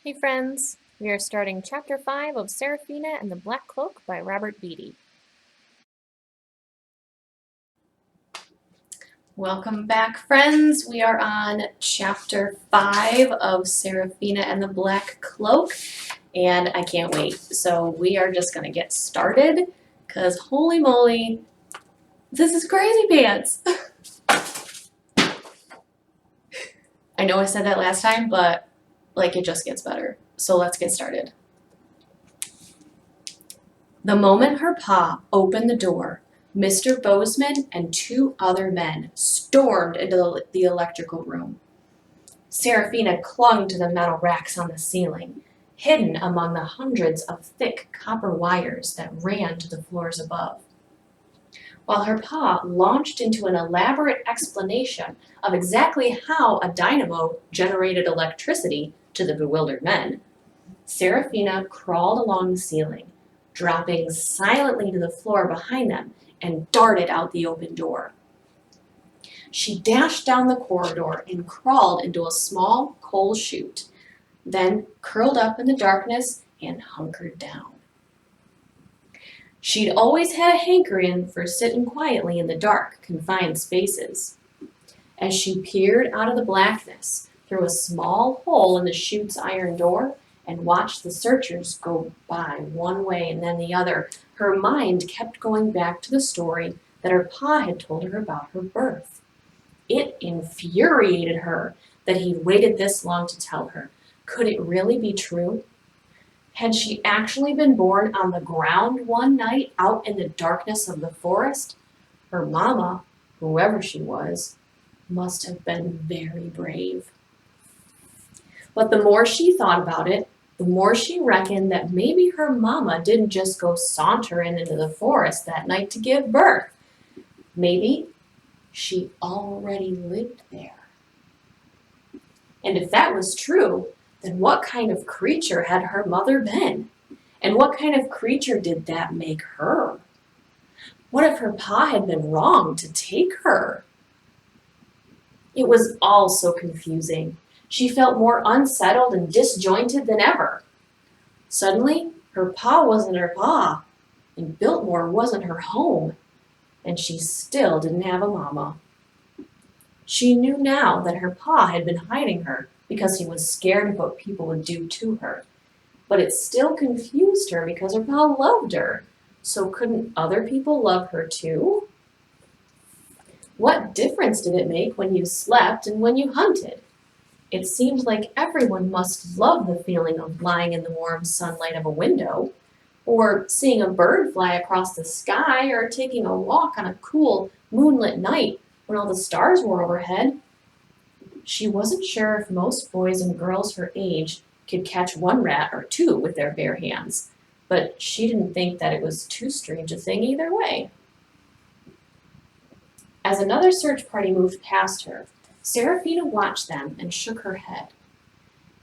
Hey friends, we are starting Chapter 5 of Serafina and the Black Cloak by Robert Beatty. Welcome back, friends. We are on Chapter 5 of Serafina and the Black Cloak, and I can't wait. So we are just going to get started, because holy moly, this is crazy pants. I know I said that last time, but it just gets better. So let's get started. The moment her pa opened the door, Mr. Bozeman and two other men stormed into the electrical room. Serafina clung to the metal racks on the ceiling, hidden among the hundreds of thick copper wires that ran to the floors above. While her pa launched into an elaborate explanation of exactly how a dynamo generated electricity to the bewildered men, Serafina crawled along the ceiling, dropping silently to the floor behind them, and darted out the open door. She dashed down the corridor and crawled into a small coal chute, then curled up in the darkness and hunkered down. She'd always had a hankering for sitting quietly in the dark, confined spaces. As she peered out of the blackness through a small hole in the chute's iron door and watched the searchers go by one way and then the other, her mind kept going back to the story that her pa had told her about her birth. It infuriated her that he'd waited this long to tell her. Could it really be true? Had she actually been born on the ground one night out in the darkness of the forest? Her mama, whoever she was, must have been very brave. But the more she thought about it, the more she reckoned that maybe her mama didn't just go sauntering into the forest that night to give birth. Maybe she already lived there. And if that was true, then what kind of creature had her mother been? And what kind of creature did that make her? What if her pa had been wrong to take her? It was all so confusing. She felt more unsettled and disjointed than ever. Suddenly, her pa wasn't her pa, and Biltmore wasn't her home, and she still didn't have a mama. She knew now that her pa had been hiding her because he was scared of what people would do to her, but it still confused her because her pa loved her. So couldn't other people love her too? What difference did it make when you slept and when you hunted? It seemed like everyone must love the feeling of lying in the warm sunlight of a window, or seeing a bird fly across the sky, or taking a walk on a cool, moonlit night when all the stars were overhead. She wasn't sure if most boys and girls her age could catch one rat or two with their bare hands, but she didn't think that it was too strange a thing either way. As another search party moved past her, Serafina watched them and shook her head.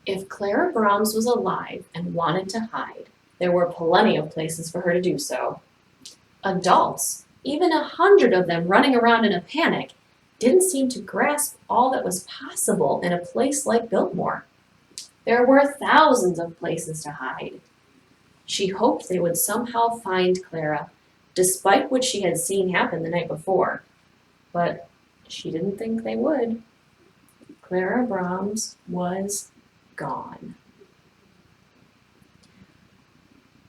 If Clara Brahms was alive and wanted to hide, there were plenty of places for her to do so. Adults, even 100 of them running around in a panic, didn't seem to grasp all that was possible in a place like Biltmore. There were thousands of places to hide. She hoped they would somehow find Clara, despite what she had seen happen the night before. But she didn't think they would. Clara Brahms was gone.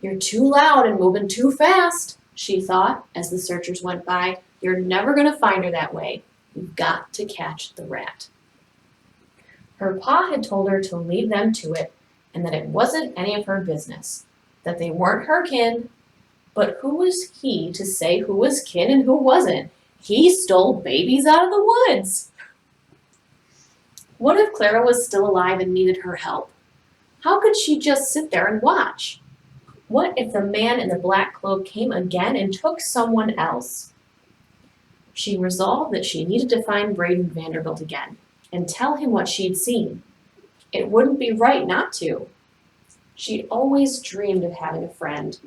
"You're too loud and moving too fast," she thought as the searchers went by. "You're never going to find her that way. You've got to catch the rat." Her pa had told her to leave them to it, and that it wasn't any of her business, that they weren't her kin. But who was he to say who was kin and who wasn't? He stole babies out of the woods. What if Clara was still alive and needed her help? How could she just sit there and watch? What if the man in the black cloak came again and took someone else? She resolved that she needed to find Braden Vanderbilt again and tell him what she'd seen. It wouldn't be right not to. She'd always dreamed of having a friend.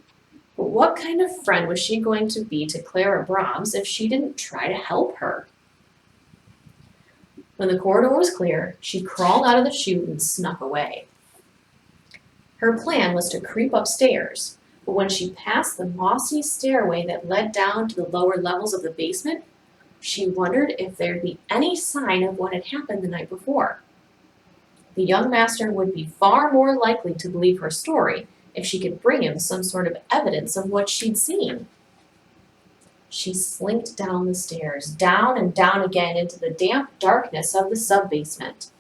But what kind of friend was she going to be to Clara Brahms if she didn't try to help her? When the corridor was clear, she crawled out of the chute and snuck away. Her plan was to creep upstairs, but when she passed the mossy stairway that led down to the lower levels of the basement, she wondered if there'd be any sign of what had happened the night before. The young master would be far more likely to believe her story if she could bring him some sort of evidence of what she'd seen. She slinked down the stairs, down and down again into the damp darkness of the sub-basement,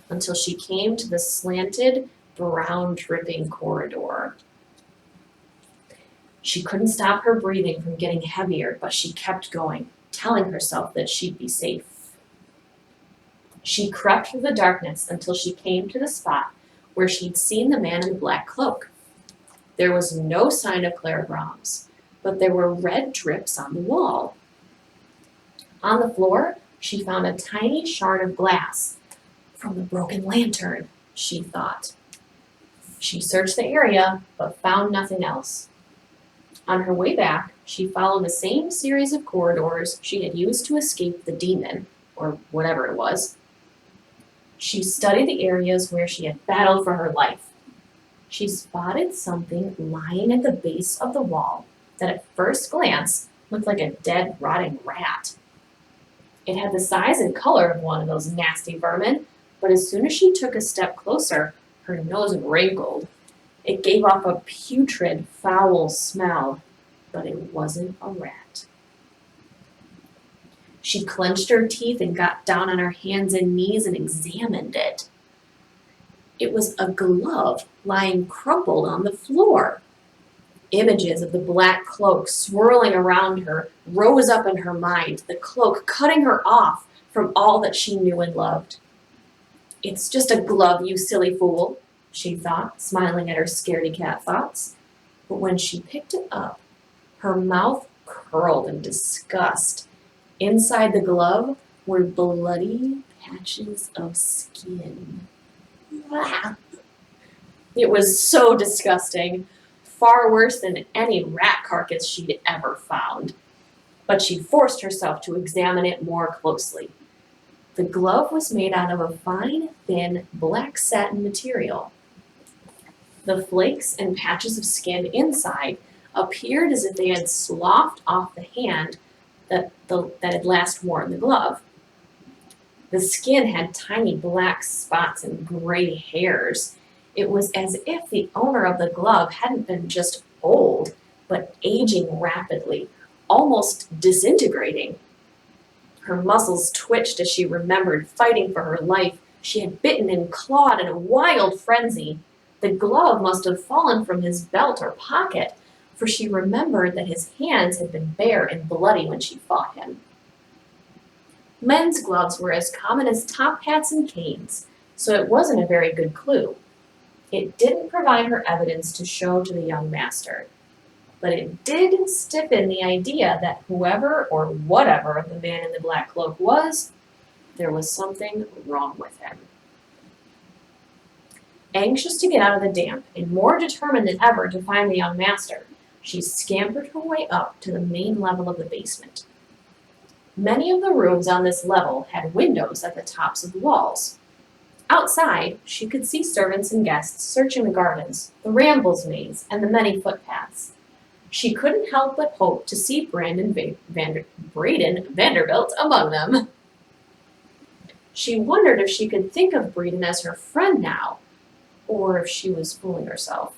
until she came to the slanted, brown dripping corridor. She couldn't stop her breathing from getting heavier, but she kept going, telling herself that she'd be safe. She crept through the darkness until she came to the spot where she'd seen the man in the black cloak. There was no sign of Clara Brahms, but there were red drips on the wall. On the floor, she found a tiny shard of glass. From the broken lantern, she thought. She searched the area, but found nothing else. On her way back, she followed the same series of corridors she had used to escape the demon, or whatever it was. She studied the areas where she had battled for her life. She spotted something lying at the base of the wall that at first glance looked like a dead, rotting rat. It had the size and color of one of those nasty vermin, but as soon as she took a step closer, her nose wrinkled. It gave off a putrid, foul smell, but it wasn't a rat. She clenched her teeth and got down on her hands and knees and examined it. It was a glove lying crumpled on the floor. Images of the black cloak swirling around her rose up in her mind, the cloak cutting her off from all that she knew and loved. "It's just a glove, you silly fool," she thought, smiling at her scaredy cat thoughts. But when she picked it up, her mouth curled in disgust. Inside the glove were bloody patches of skin. It was so disgusting, far worse than any rat carcass she'd ever found. But she forced herself to examine it more closely. The glove was made out of a fine, thin, black satin material. The flakes and patches of skin inside appeared as if they had sloughed off the hand that had last worn the glove. The skin had tiny black spots and gray hairs. It was as if the owner of the glove hadn't been just old, but aging rapidly, almost disintegrating. Her muscles twitched as she remembered fighting for her life. She had bitten and clawed in a wild frenzy. The glove must have fallen from his belt or pocket, for she remembered that his hands had been bare and bloody when she fought him. Men's gloves were as common as top hats and canes, so it wasn't a very good clue. It didn't provide her evidence to show to the young master, but it did stiffen the idea that whoever or whatever the man in the black cloak was, there was something wrong with him. Anxious to get out of the damp and more determined than ever to find the young master, she scampered her way up to the main level of the basement. Many of the rooms on this level had windows at the tops of the walls. Outside, she could see servants and guests searching the gardens, the rambles maze, and the many footpaths. She couldn't help but hope to see Braden Vanderbilt among them. She wondered if she could think of Braden as her friend now, or if she was fooling herself.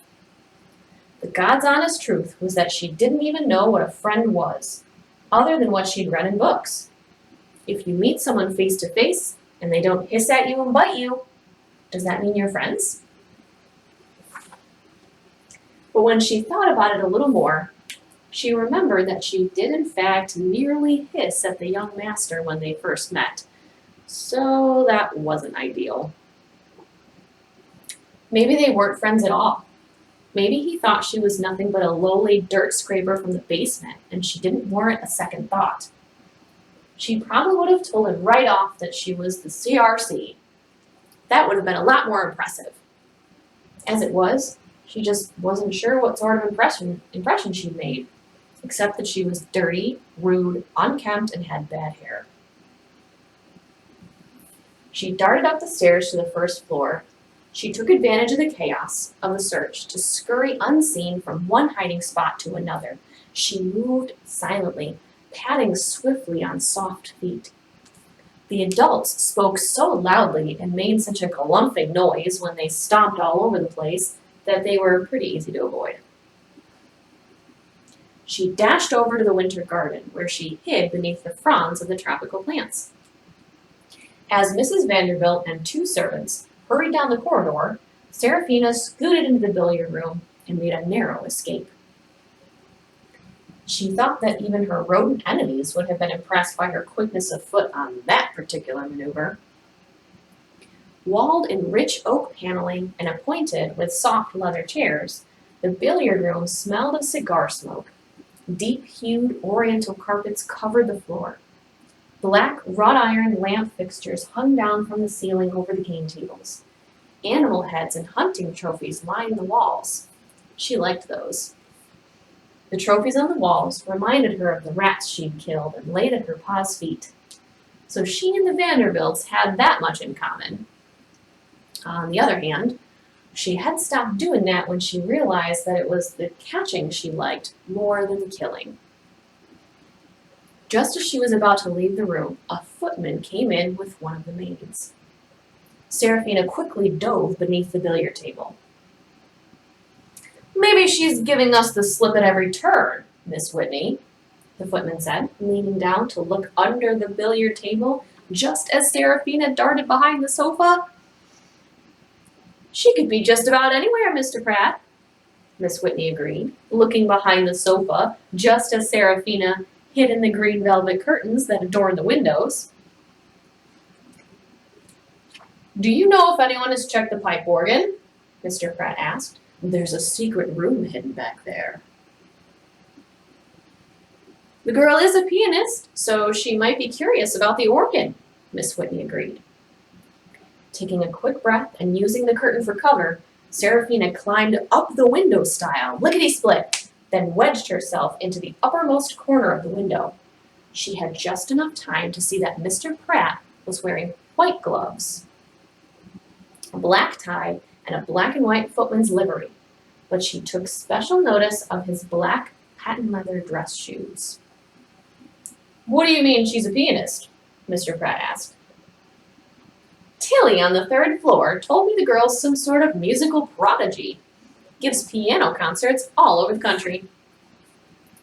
The God's honest truth was that she didn't even know what a friend was, other than what she'd read in books. If you meet someone face to face and they don't hiss at you and bite you, does that mean you're friends? But when she thought about it a little more, she remembered that she did in fact merely hiss at the young master when they first met. So that wasn't ideal. Maybe they weren't friends at all. Maybe he thought she was nothing but a lowly dirt scraper from the basement, and she didn't warrant a second thought. She probably would have told him right off that she was the CRC. That would have been a lot more impressive. As it was, she just wasn't sure what sort of impression she'd made, except that she was dirty, rude, unkempt, and had bad hair. She darted up the stairs to the first floor. She took advantage of the chaos of the search to scurry unseen from one hiding spot to another. She moved silently, padding swiftly on soft feet. The adults spoke so loudly and made such a galumphing noise when they stomped all over the place that they were pretty easy to avoid. She dashed over to the winter garden, where she hid beneath the fronds of the tropical plants. As Mrs. Vanderbilt and two servants hurried down the corridor, Serafina scooted into the billiard room and made a narrow escape. She thought that even her rodent enemies would have been impressed by her quickness of foot on that particular maneuver. Walled in rich oak paneling and appointed with soft leather chairs, the billiard room smelled of cigar smoke. Deep-hued oriental carpets covered the floor. Black wrought-iron lamp fixtures hung down from the ceiling over the game tables. Animal heads and hunting trophies lined the walls. She liked those. The trophies on the walls reminded her of the rats she'd killed and laid at her pa's feet. So she and the Vanderbilts had that much in common. On the other hand, she had stopped doing that when she realized that it was the catching she liked more than the killing. Just as she was about to leave the room, a footman came in with one of the maids. Serafina quickly dove beneath the billiard table. "Maybe she's giving us the slip at every turn, Miss Whitney," the footman said, leaning down to look under the billiard table just as Serafina darted behind the sofa. "She could be just about anywhere, Mr. Pratt," Miss Whitney agreed, looking behind the sofa just as Serafina hid in the green velvet curtains that adorned the windows. "Do you know if anyone has checked the pipe organ?" Mr. Pratt asked. "There's a secret room hidden back there." "The girl is a pianist, so she might be curious about the organ," Miss Whitney agreed. Taking a quick breath and using the curtain for cover, Serafina climbed up the window stile, lickety-split, then wedged herself into the uppermost corner of the window. She had just enough time to see that Mr. Pratt was wearing white gloves, a black tie, and a black and white footman's livery, but she took special notice of his black patent leather dress shoes. "What do you mean she's a pianist?" Mr. Pratt asked. "Tilly on the third floor told me the girl's some sort of musical prodigy. Gives piano concerts all over the country,"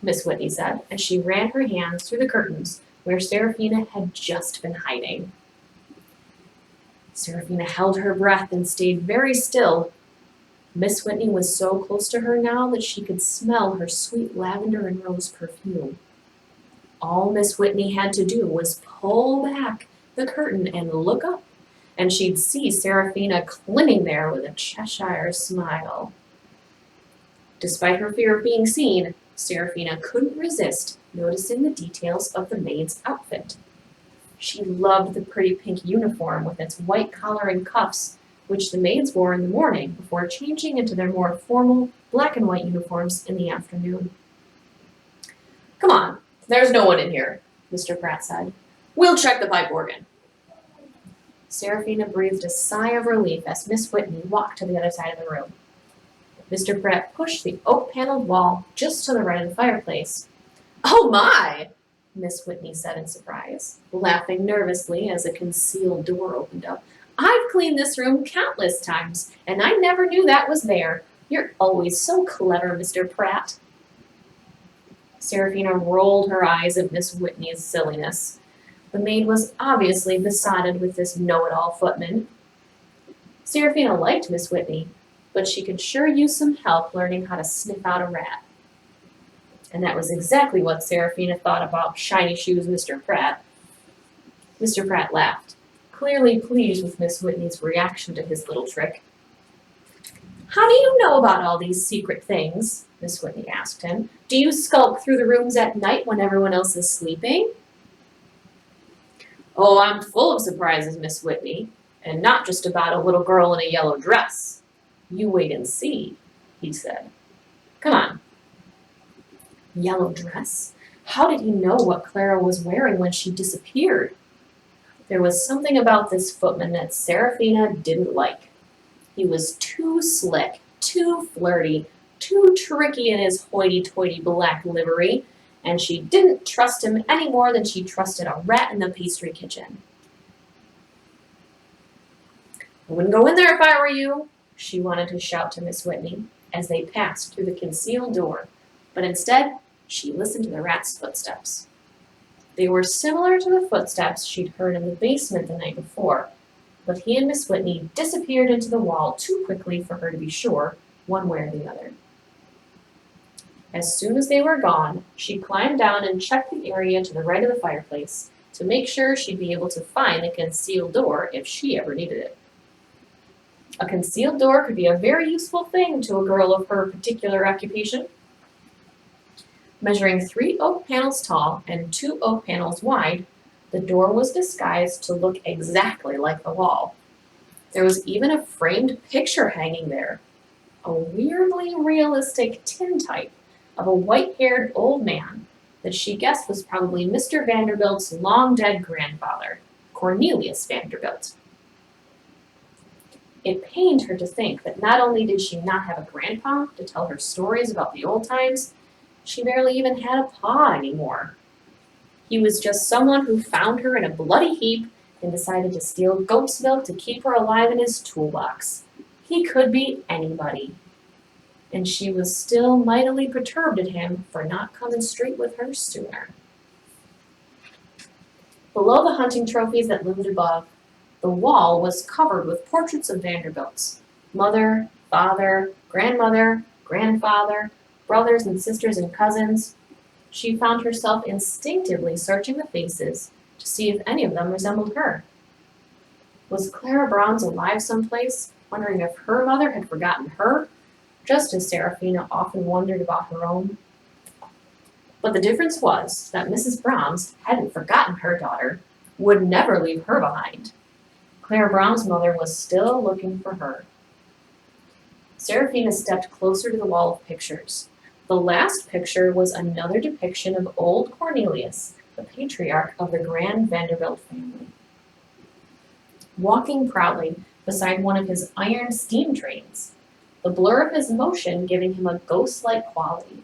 Miss Whitney said, as she ran her hands through the curtains where Serafina had just been hiding. Serafina held her breath and stayed very still. Miss Whitney was so close to her now that she could smell her sweet lavender and rose perfume. All Miss Whitney had to do was pull back the curtain and look up, and she'd see Serafina clinging there with a Cheshire smile. Despite her fear of being seen, Serafina couldn't resist noticing the details of the maid's outfit. She loved the pretty pink uniform with its white collar and cuffs, which the maids wore in the morning before changing into their more formal black and white uniforms in the afternoon. "Come on, there's no one in here," Mr. Pratt said. "We'll check the pipe organ." Serafina breathed a sigh of relief as Miss Whitney walked to the other side of the room. Mr. Pratt pushed the oak-paneled wall just to the right of the fireplace. "Oh my!" Miss Whitney said in surprise, laughing nervously as a concealed door opened up. "I've cleaned this room countless times, and I never knew that was there. You're always so clever, Mr. Pratt." Serafina rolled her eyes at Miss Whitney's silliness. The maid was obviously besotted with this know-it-all footman. Serafina liked Miss Whitney, but she could sure use some help learning how to sniff out a rat. And that was exactly what Serafina thought about Shiny Shoes Mr. Pratt. Mr. Pratt laughed, clearly pleased with Miss Whitney's reaction to his little trick. "How do you know about all these secret things?" Miss Whitney asked him. "Do you skulk through the rooms at night when everyone else is sleeping?" "Oh, I'm full of surprises, Miss Whitney, and not just about a little girl in a yellow dress. You wait and see," he said. "Come on." Yellow dress? How did he know what Clara was wearing when she disappeared? There was something about this footman that Serafina didn't like. He was too slick, too flirty, too tricky in his hoity-toity black livery, and she didn't trust him any more than she trusted a rat in the pastry kitchen. "I wouldn't go in there if I were you," she wanted to shout to Miss Whitney as they passed through the concealed door, but instead she listened to the rat's footsteps. They were similar to the footsteps she'd heard in the basement the night before, but he and Miss Whitney disappeared into the wall too quickly for her to be sure, one way or the other. As soon as they were gone, she climbed down and checked the area to the right of the fireplace to make sure she'd be able to find the concealed door if she ever needed it. A concealed door could be a very useful thing to a girl of her particular occupation. Measuring 3 oak panels tall and 2 oak panels wide, the door was disguised to look exactly like the wall. There was even a framed picture hanging there, a weirdly realistic tintype of a white-haired old man that she guessed was probably Mr. Vanderbilt's long-dead grandfather, Cornelius Vanderbilt. It pained her to think that not only did she not have a grandpa to tell her stories about the old times, she barely even had a pa anymore. He was just someone who found her in a bloody heap and decided to steal goat's milk to keep her alive in his toolbox. He could be anybody. And she was still mightily perturbed at him for not coming straight with her sooner. Below the hunting trophies that loomed above, the wall was covered with portraits of Vanderbilts: mother, father, grandmother, grandfather, brothers and sisters and cousins. She found herself instinctively searching the faces to see if any of them resembled her. Was Clara Browns alive someplace, wondering if her mother had forgotten her, just as Serafina often wondered about her own? But the difference was that Mrs. Browns hadn't forgotten her daughter, would never leave her behind. Clara Brown's mother was still looking for her. Serafina stepped closer to the wall of pictures. The last picture was another depiction of old Cornelius, the patriarch of the Grand Vanderbilt family, walking proudly beside one of his iron steam trains, the blur of his motion giving him a ghost-like quality.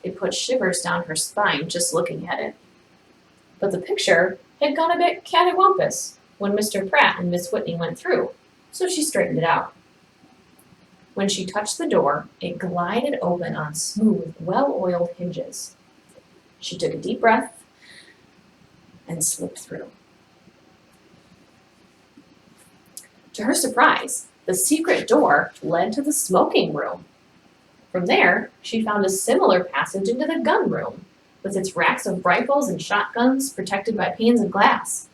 It put shivers down her spine just looking at it. But the picture had gone a bit cattywampus when Mr. Pratt and Miss Whitney went through, so she straightened it out. When she touched the door, it glided open on smooth, well-oiled hinges. She took a deep breath and slipped through. To her surprise, the secret door led to the smoking room. From there, she found a similar passage into the gun room, with its racks of rifles and shotguns protected by panes of glass.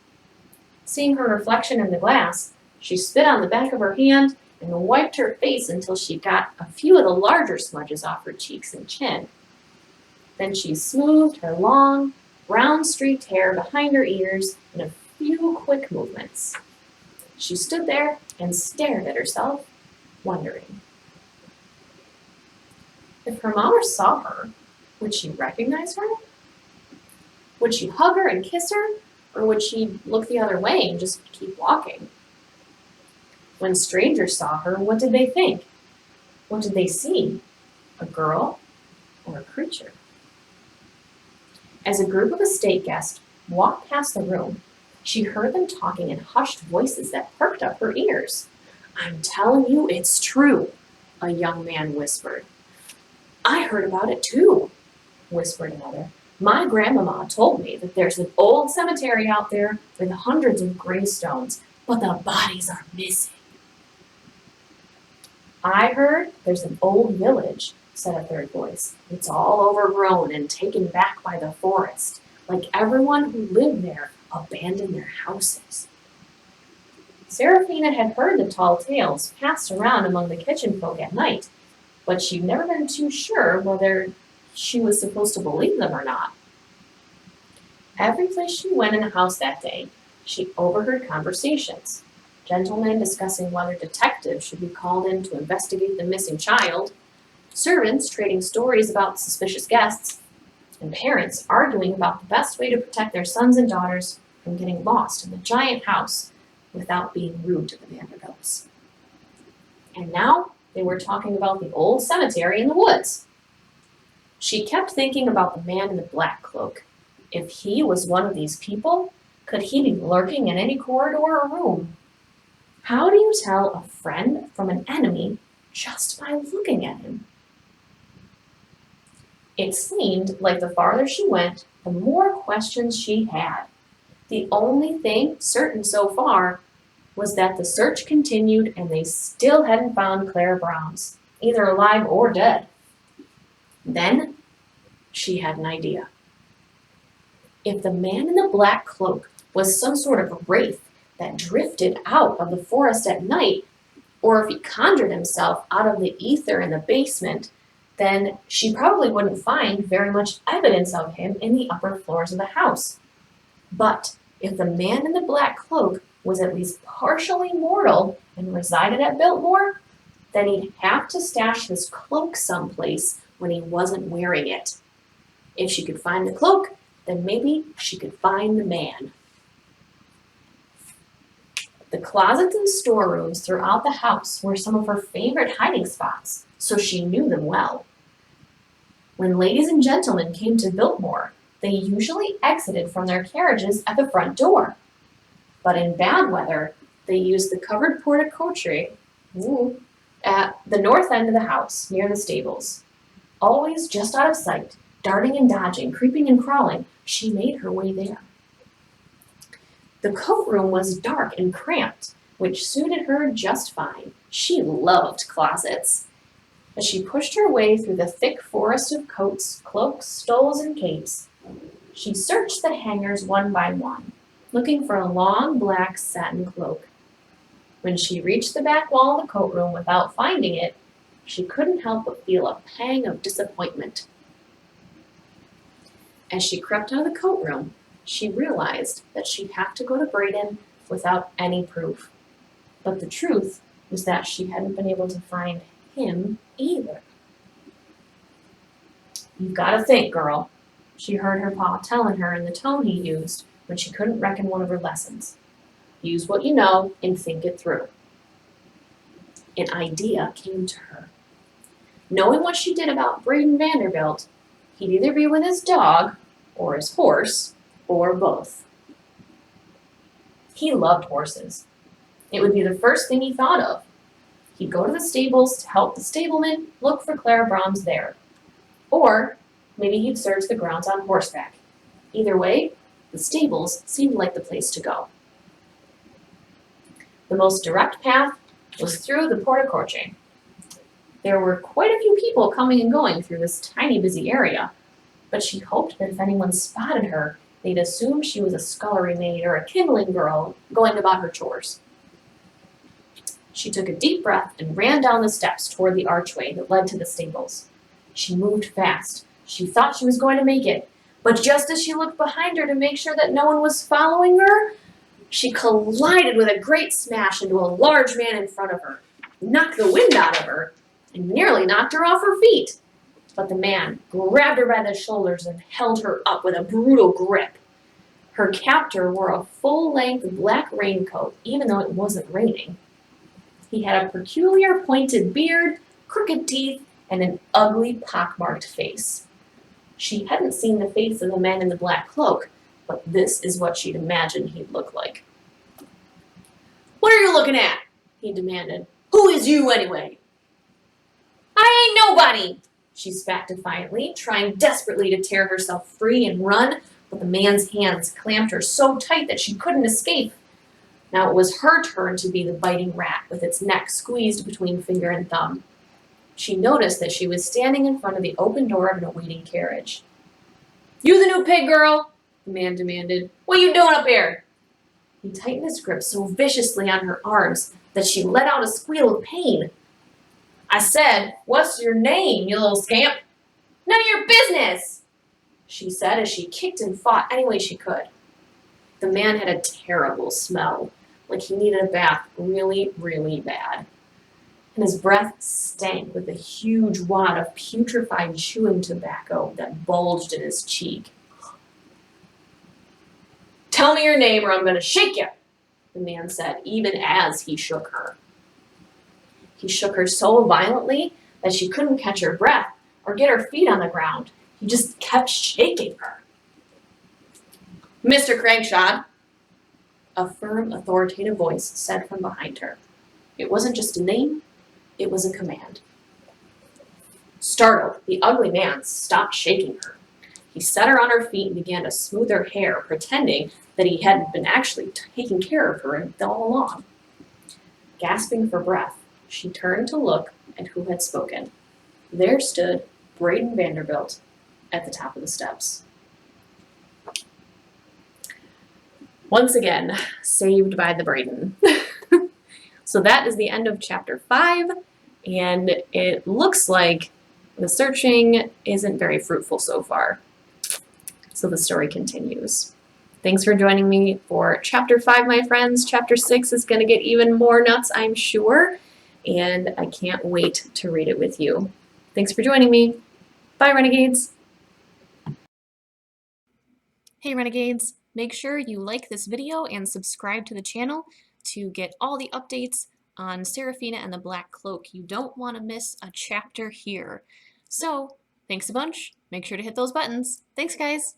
Seeing her reflection in the glass, she spit on the back of her hand and wiped her face until she got a few of the larger smudges off her cheeks and chin. Then she smoothed her long, brown-streaked hair behind her ears in a few quick movements. She stood there and stared at herself, wondering. If her mother saw her, would she recognize her? Would she hug her and kiss her, or would she look the other way and just keep walking? When strangers saw her, what did they think? What did they see? A girl or a creature? As a group of estate guests walked past the room, she heard them talking in hushed voices that perked up her ears. "I'm telling you, it's true," a young man whispered. "I heard about it too," whispered another. "My grandmama told me that there's an old cemetery out there with hundreds of gravestones, but the bodies are missing." "I heard there's an old village," said a third voice. "It's all overgrown and taken back by the forest, like everyone who lived there abandoned their houses." Serafina had heard the tall tales passed around among the kitchen folk at night, but she'd never been too sure whether she was supposed to believe them or not. Every place she went in the house that day, she overheard conversations. Gentlemen discussing whether detectives should be called in to investigate the missing child, servants trading stories about suspicious guests, and parents arguing about the best way to protect their sons and daughters from getting lost in the giant house without being rude to the Vanderbilts. And now they were talking about the old cemetery in the woods. She kept thinking about the man in the black cloak. If he was one of these people, could he be lurking in any corridor or room? How do you tell a friend from an enemy just by looking at him? It seemed like the farther she went, the more questions she had. The only thing certain so far was that the search continued and they still hadn't found Clara Browns, either alive or dead. Then she had an idea. If the man in the black cloak was some sort of wraith that drifted out of the forest at night, or if he conjured himself out of the ether in the basement, then she probably wouldn't find very much evidence of him in the upper floors of the house. But if the man in the black cloak was at least partially mortal and resided at Biltmore, then he'd have to stash his cloak someplace when he wasn't wearing it. If she could find the cloak, then maybe she could find the man. The closets and storerooms throughout the house were some of her favorite hiding spots, so she knew them well. When ladies and gentlemen came to Biltmore, they usually exited from their carriages at the front door. But in bad weather, they used the covered porta coche at the north end of the house, near the stables. Always just out of sight, darting and dodging, creeping and crawling, she made her way there. The coat room was dark and cramped, which suited her just fine. She loved closets. As she pushed her way through the thick forest of coats, cloaks, stoles, and capes, she searched the hangers one by one, looking for a long black satin cloak. When she reached the back wall of the coat room without finding it, she couldn't help but feel a pang of disappointment. As she crept out of the coat room, she realized that she'd have to go to Braden without any proof. But the truth was that she hadn't been able to find him either. "You've got to think, girl," she heard her pa telling her in the tone he used when she couldn't reckon one of her lessons. "Use what you know and think it through." An idea came to her. Knowing what she did about Braden Vanderbilt, he'd either be with his dog or his horse, or both. He loved horses. It would be the first thing he thought of. He'd go to the stables to help the stableman look for Clara Browns there. Or maybe he'd search the grounds on horseback. Either way, the stables seemed like the place to go. The most direct path was through the porta coche. There were quite a few people coming and going through this tiny busy area, but she hoped that if anyone spotted her, they'd assume she was a scullery maid or a kindling girl going about her chores. She took a deep breath and ran down the steps toward the archway that led to the stables. She moved fast. She thought she was going to make it, but just as she looked behind her to make sure that no one was following her, she collided with a great smash into a large man in front of her, knocked the wind out of her, and nearly knocked her off her feet. But the man grabbed her by the shoulders and held her up with a brutal grip. Her captor wore a full-length black raincoat, even though it wasn't raining. He had a peculiar pointed beard, crooked teeth, and an ugly pockmarked face. She hadn't seen the face of the man in the black cloak, but this is what she'd imagined he'd look like. "What are you looking at?" he demanded. "Who is you, anyway?" "I ain't nobody," she spat defiantly, trying desperately to tear herself free and run, but the man's hands clamped her so tight that she couldn't escape. Now it was her turn to be the biting rat, with its neck squeezed between finger and thumb. She noticed that she was standing in front of the open door of an awaiting carriage. "You the new pig girl?" the man demanded. "What you doing up here?" He tightened his grip so viciously on her arms that she let out a squeal of pain. "I said, what's your name, you little scamp?" "None of your business," she said as she kicked and fought any way she could. The man had a terrible smell, like he needed a bath really, really bad. And his breath stank with a huge wad of putrefied chewing tobacco that bulged in his cheek. "Tell me your name or I'm going to shake you," the man said, even as he shook her. He shook her so violently that she couldn't catch her breath or get her feet on the ground. He just kept shaking her. "Mr. Crankshot," a firm, authoritative voice said from behind her. It wasn't just a name, it was a command. Startled, the ugly man stopped shaking her. He set her on her feet and began to smooth her hair, pretending that he hadn't been actually taking care of her all along. Gasping for breath, she turned to look at who had spoken. There stood Braden Vanderbilt at the top of the steps. Once again, saved by the Braden. So that is the end of chapter 5, and it looks like the searching isn't very fruitful so far. So the story continues. Thanks for joining me for chapter 5, my friends. Chapter 6 is going to get even more nuts, I'm sure, and I can't wait to read it with you. Thanks for joining me. Bye, Renegades. Hey, Renegades. Make sure you like this video and subscribe to the channel to get all the updates on Serafina and the Black Cloak. You don't want to miss a chapter here. So, thanks a bunch. Make sure to hit those buttons. Thanks, guys.